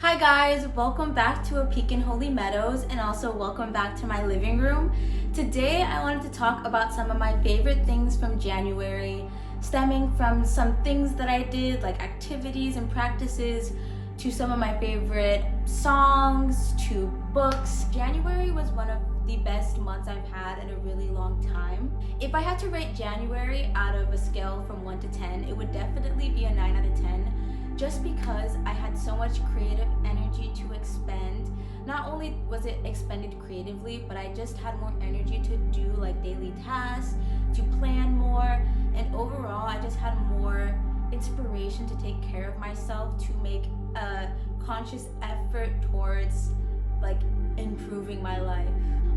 Hi guys, welcome back to A Peek in Holy Meadows, and also welcome back to my living room. Today I wanted to talk about some of my favorite things from January, stemming from some things that I did, like activities and practices, to some of my favorite songs, to books. January was one of the best months I've had in a really long time. If I had to rate January out of a scale from 1 to 10, it would definitely be a 9 out of 10. Just because I had so much creative energy to expend. Not only was it expended creatively, but I just had more energy to do like daily tasks, to plan more, and overall I just had more inspiration to take care of myself, to make a conscious effort towards like improving my life.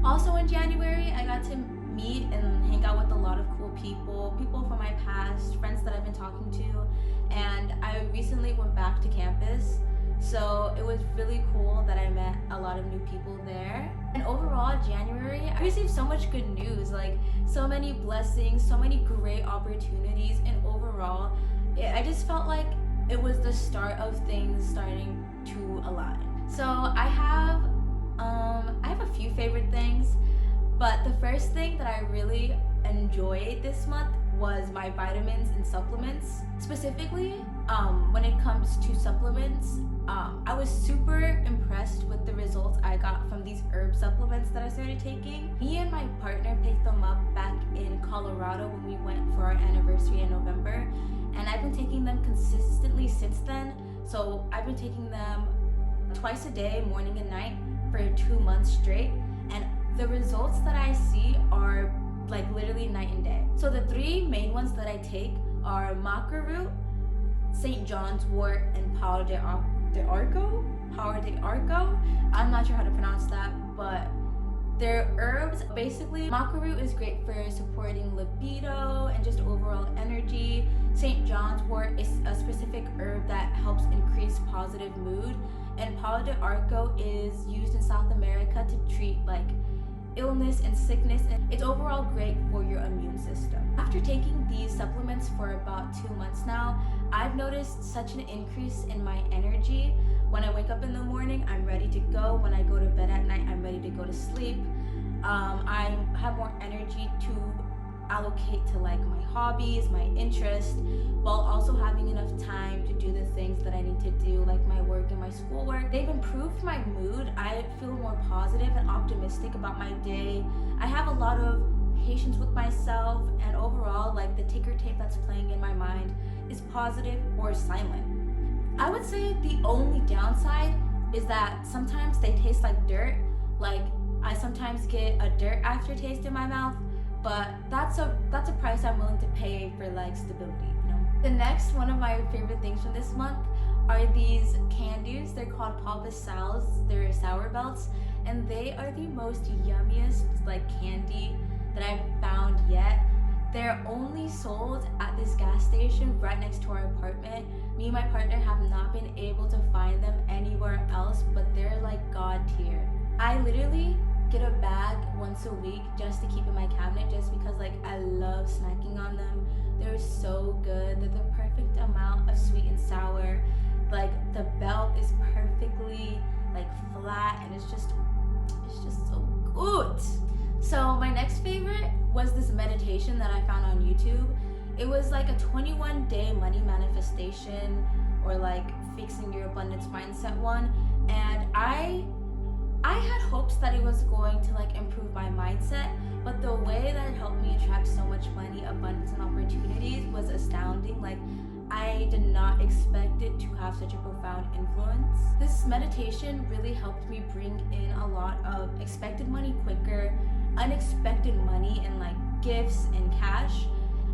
Also in January, I got to meet and hang out with a lot of cool people from my past, friends that I've been talking to, and I recently went back to campus, so it was really cool that I met a lot of new people there. And overall, January, I received so much good news, like so many blessings, so many great opportunities, and overall, I just felt like it was the start of things starting to align. So I have a few favorite things, but the first thing that I really enjoyed this month was my vitamins and supplements. Specifically, when it comes to supplements, I was super impressed with the results I got from these herb supplements that I started taking. Me and my partner picked them up back in Colorado when we went for our anniversary in November, and I've been taking them consistently since then. So I've been taking them twice a day, morning and night, for 2 months straight, and the results that I see are like literally night and day. So the three main ones that I take are maca root, St. John's wort, and power de arco. I'm not sure how to pronounce that, but they're herbs. Basically, maca root is great for supporting libido and just overall energy. St. John's wort is a specific herb that helps increase positive mood, and palo de arco is used in South America to treat like illness and sickness, and it's overall great for your immune system. After taking these supplements for about 2 months now, I've noticed such an increase in my energy. When I wake up in the morning, I'm ready to go. When I go to bed at night, I'm ready to go to sleep. I have more energy to allocate to like my hobbies, my interests, while also having enough time to do the things that I need to do, like my work and my schoolwork. They've improved my mood. I feel more positive and optimistic about my day. I have a lot of patience with myself, and overall, like the ticker tape that's playing in my mind is positive or silent. I would say the only downside is that sometimes they taste like dirt. Like I sometimes get a dirt aftertaste in my mouth, but that's a price I'm willing to pay for like stability, you know? The next one of my favorite things from this month are these candies. They're called Papa Sal's. They're sour belts, and they are the most yummiest like candy that I've found yet. They're only sold at this gas station right next to our apartment. Me and my partner have not been able to find them anywhere else, but they're like god tier. I literally get a bag once a week just to keep in my cabinet, just because like I love snacking on them. They're so good. They're the perfect amount of sweet and sour. Like the belt is perfectly like flat, and it's just so good. So my next favorite was this meditation that I found on YouTube. It was like a 21-day money manifestation, or like fixing your abundance mindset one, and I had hopes that it was going to like improve my mindset, but the way that it helped me attract so much money, abundance, and opportunities was astounding. Like I did not expect it to have such a profound influence. This meditation really helped me bring in a lot of expected money quicker, unexpected money and like gifts and cash,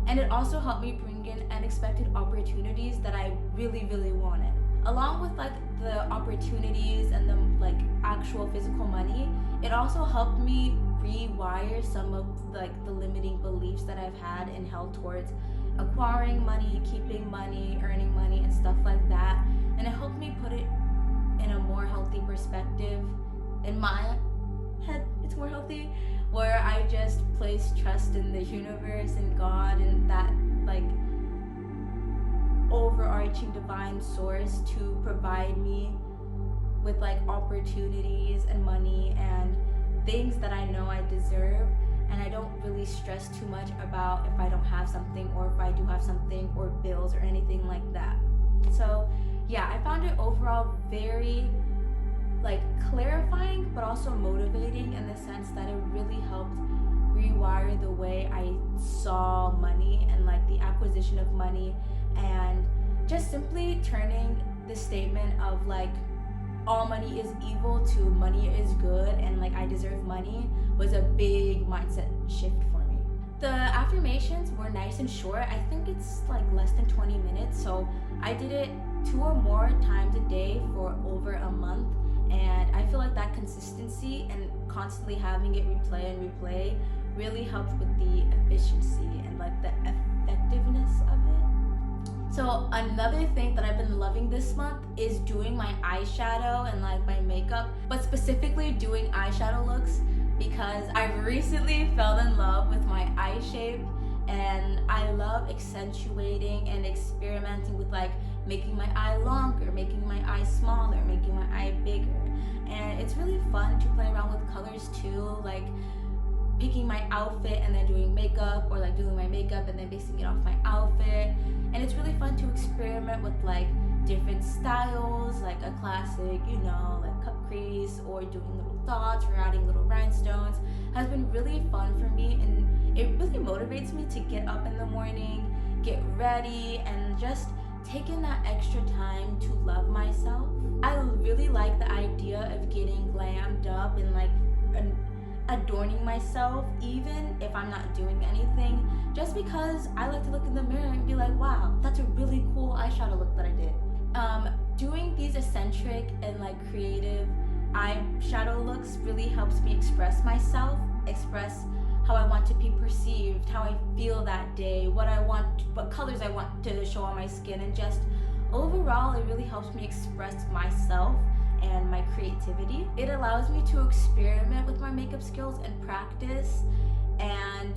and it also helped me bring in unexpected opportunities that I really wanted. Along with like the opportunities and the like actual physical money, it also helped me rewire some of like the limiting beliefs that I've had and held towards acquiring money, keeping money, earning money, and stuff like that. And it helped me put it in a more healthy perspective. In my head, it's more healthy, where I just place trust in the universe and God and that like overarching divine source to provide me opportunities and money and things that I know I deserve, and I don't really stress too much about if I don't have something or if I do have something or bills or anything like that. So yeah, I found it overall very like clarifying but also motivating in the sense that it really helped rewire the way I saw money and like the acquisition of money, and just simply turning the statement of like all money is evil to money is good and like I deserve money was a big mindset shift for me. The affirmations were nice and short. I think it's like less than 20 minutes, so I did it 2 or more times a day for over a month, and I feel like that consistency and constantly having it replay and replay really helped with the efficiency and like the effectiveness of it. So another thing that I've been loving this month is doing my eyeshadow and like my makeup, but specifically doing eyeshadow looks because I recently fell in love with my eye shape, and I love accentuating and experimenting with like making my eye longer, making my eye smaller, making my eye bigger. And it's really fun to play around with colors too, like picking my outfit and then doing makeup, or like doing my makeup and then basing it off my outfit. And it's really fun to experiment with like different styles, like a classic, you know, like cut crease, or doing little dots or adding little rhinestones. Has been really fun for me, and it really motivates me to get up in the morning, get ready, and just taking that extra time to love myself. I really like the idea of getting glammed up and like adorning myself even if I'm not doing anything, just because I like to look in the mirror and be like, wow, that's a really cool eyeshadow look that I did. Doing these eccentric and like creative eyeshadow looks really helps me express myself, express how I want to be perceived, how I feel that day, what colors I want to show on my skin, and just overall it really helps me express myself and my creativity. It allows me to experiment with my makeup skills and practice, and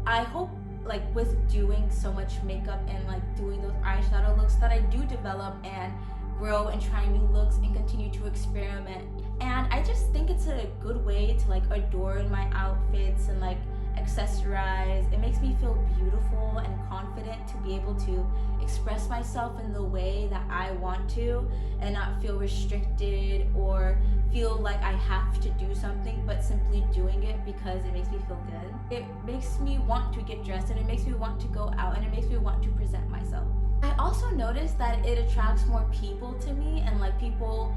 I hope like with doing so much makeup and like doing those eyeshadow looks that I do develop and grow and try new looks and continue to experiment. And I just think it's a good way to like adorn my outfits and like accessorize. It makes me feel beautiful and confident to be able to express myself in the way that I want to and not feel restricted or feel like I have to do something, but simply doing it because it makes me feel good. It makes me want to get dressed, and it makes me want to go out, and it makes me want to present myself. I also noticed that it attracts more people to me, and like people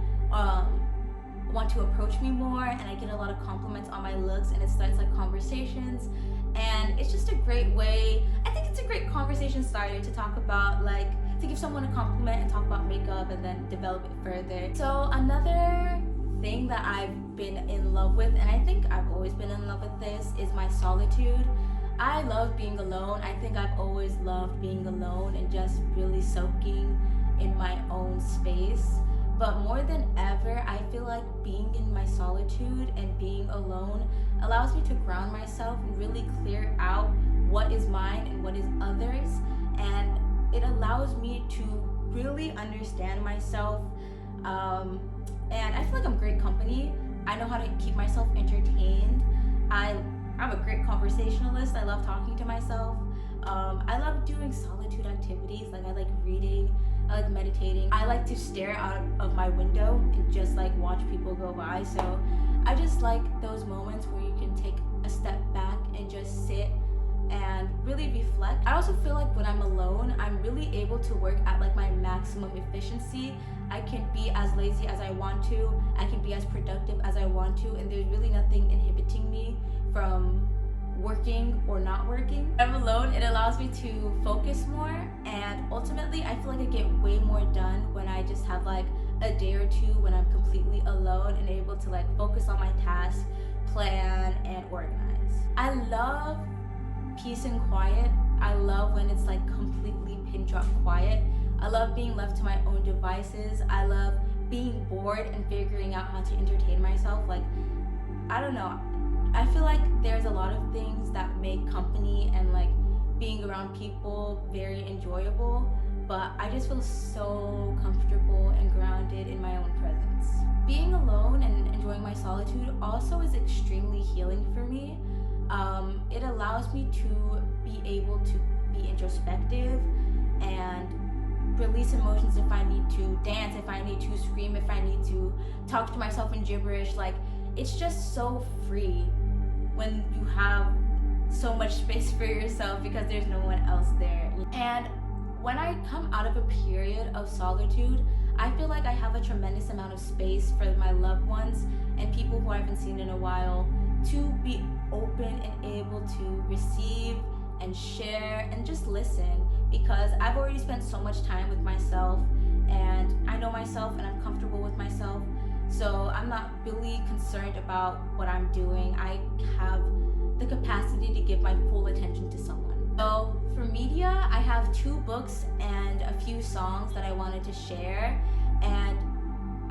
want to approach me more, and I get a lot of compliments on my looks, and it starts like conversations, and it's just a great way. I think it's a great conversation starter to talk about, like to give someone a compliment and talk about makeup and then develop it further. So another thing that I've been in love with, and I think I've always been in love with this, is my solitude. I love being alone. I think I've always loved being alone and just really soaking in my own space. But more than ever, I feel like being in my solitude and being alone allows me to ground myself and really clear out what is mine and what is others. And it allows me to really understand myself. And I feel like I'm great company. I know how to keep myself entertained. I'm a great conversationalist. I love talking to myself. I love doing solitude activities. Like I like reading, I like meditating. I like to stare out of my window and just like watch people go by. So I just like those moments where you can take a step back and just sit and really reflect. I also feel like when I'm alone, I'm really able to work at like my maximum efficiency. I can be as lazy as I want to. I can be as productive as I want to, and there's really nothing inhibiting me from working or not working. When I'm alone, it allows me to focus more, and ultimately I feel like I get way more done when I just have like a day or two when I'm completely alone and able to like focus on my tasks, plan, and organize. I love peace and quiet. I love when it's like completely pin drop quiet. I love being left to my own devices. I love being bored and figuring out how to entertain myself. Like, I don't know. I feel like there's a lot of things that make company and like being around people very enjoyable, but I just feel so comfortable and grounded in my own presence. Being alone my solitude also is extremely healing for me. It allows me to be able to be introspective and release emotions if I need to dance, if I need to scream, if I need to talk to myself in gibberish. Like, it's just so free when you have so much space for yourself because there's no one else there. And when I come out of a period of solitude, I feel like I have a tremendous amount of space for my loved ones and people who I haven't seen in a while to be open and able to receive and share and just listen, because I've already spent so much time with myself and I know myself and I'm comfortable with myself, so I'm not really concerned about what I'm doing. I have the capacity to give my full attention to someone. So for media, I have 2 books and a few songs that I wanted to share, and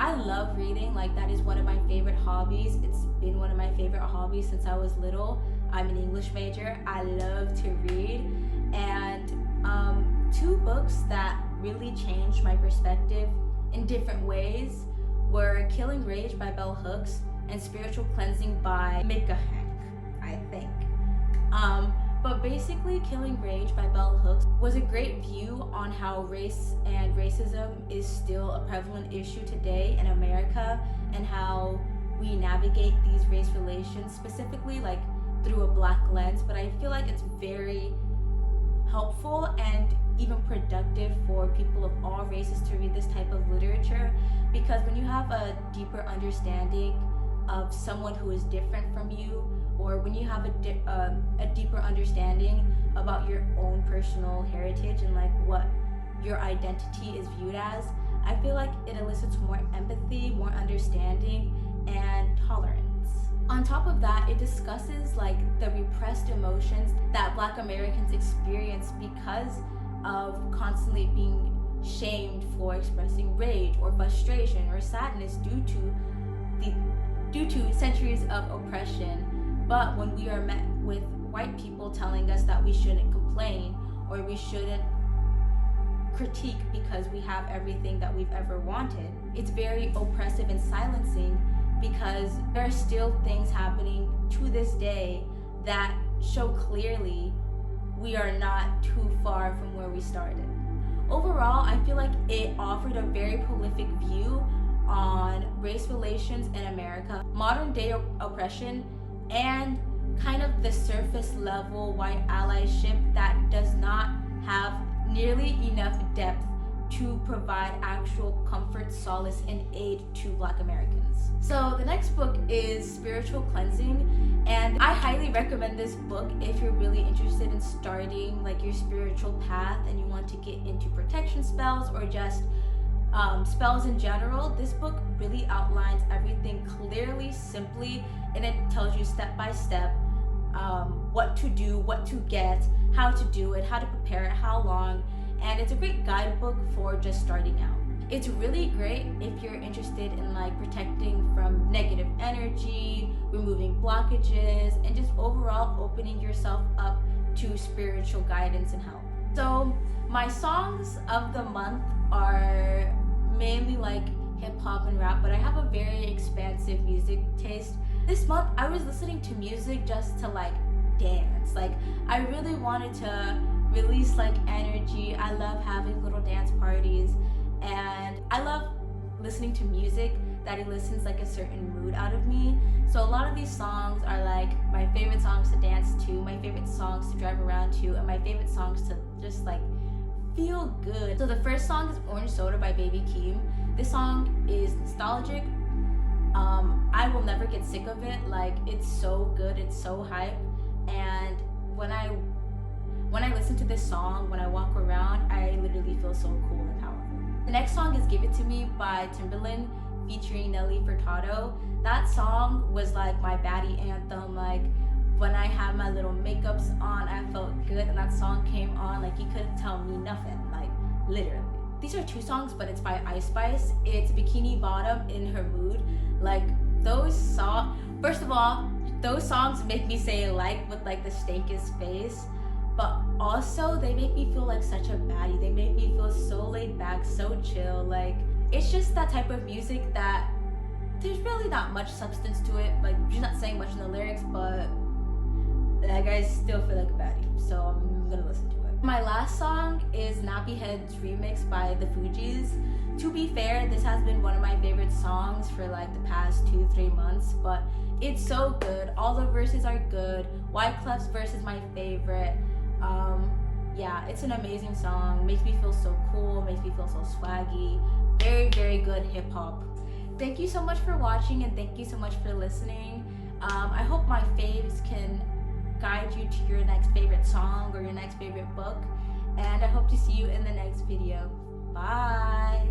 I love reading. Like, that is one of my favorite hobbies. It's been one of my favorite hobbies since I was little. I'm an English major. I love to read, and 2 books that really changed my perspective in different ways were Killing Rage by Bell Hooks and Spiritual Cleansing by Hehe, I think. But basically, Killing Rage by Bell Hooks was a great view on how race and racism is still a prevalent issue today in America, and how we navigate these race relations, specifically like through a Black lens. But I feel like it's very helpful and even productive for people of all races to read this type of literature, because when you have a deeper understanding of someone who is different from you, or when you have a deeper understanding about your own personal heritage and like what your identity is viewed as, I feel like it elicits more empathy, more understanding, and tolerance. On top of that, it discusses like the repressed emotions that Black Americans experience because of constantly being shamed for expressing rage or frustration or sadness due to centuries of oppression. But when we are met with white people telling us that we shouldn't complain or we shouldn't critique because we have everything that we've ever wanted, it's very oppressive and silencing, because there are still things happening to this day that show clearly we are not too far from where we started. Overall, I feel like it offered a very prolific view on race relations in America, modern day oppression, and kind of the surface level white allyship that does not have nearly enough depth to provide actual comfort, solace, and aid to Black Americans. So the next book is Spiritual Cleansing, and I highly recommend this book if you're really interested in starting like your spiritual path and you want to get into protection spells or just spells in general. This book really outlines everything clearly, simply, and it tells you step by step what to do, what to get, how to do it, how to prepare it, how long, and it's a great guidebook for just starting out. It's really great if you're interested in like protecting from negative energy, removing blockages, and just overall opening yourself up to spiritual guidance and help. So my songs of the month are mainly like hip hop and rap, but I have a very expansive music taste. This month I was listening to music just to like dance. Like, I really wanted to release like energy. I love having little dance parties, and I love listening to music that elicits like a certain mood out of me. So a lot of these songs are like my favorite songs to dance to, my favorite songs to drive around to, and my favorite songs to just like feel good. So the first song is Orange Soda by Baby Keem. This song is nostalgic. I will never get sick of it. Like, it's so good, it's so hype, and when I listen to this song, when I walk around, I literally feel so cool and powerful. The next song is Give It To Me by Timbaland featuring Nelly Furtado. That song was like my baddie anthem. Like, when I had my little makeups on, I felt good, and that song came on, like, you couldn't tell me nothing, like, literally. These are 2 songs, but it's by Ice Spice. It's Bikini Bottom In Her Mood. Like, those songs, first of all, those songs make me say like with like the stankiest face, but also they make me feel like such a baddie. They make me feel so laid back, so chill. Like, it's just that type of music that there's really not much substance to it. Like, she's not saying much in the lyrics, but like, I still feel like a baddie, so I'm gonna listen to it. My last song is Nappy Head's remix by the Fugees. To be fair, this has been one of my favorite songs for like the past 2-3 months, but it's so good. All the verses are good. Wyclef's verse is my favorite. Yeah, it's an amazing song. Makes me feel so cool, makes me feel so swaggy. Very, very good hip hop. Thank you so much for watching, and thank you so much for listening. I hope my faves can guide you to your next favorite song or your next favorite book, and I hope to see you in the next video. Bye.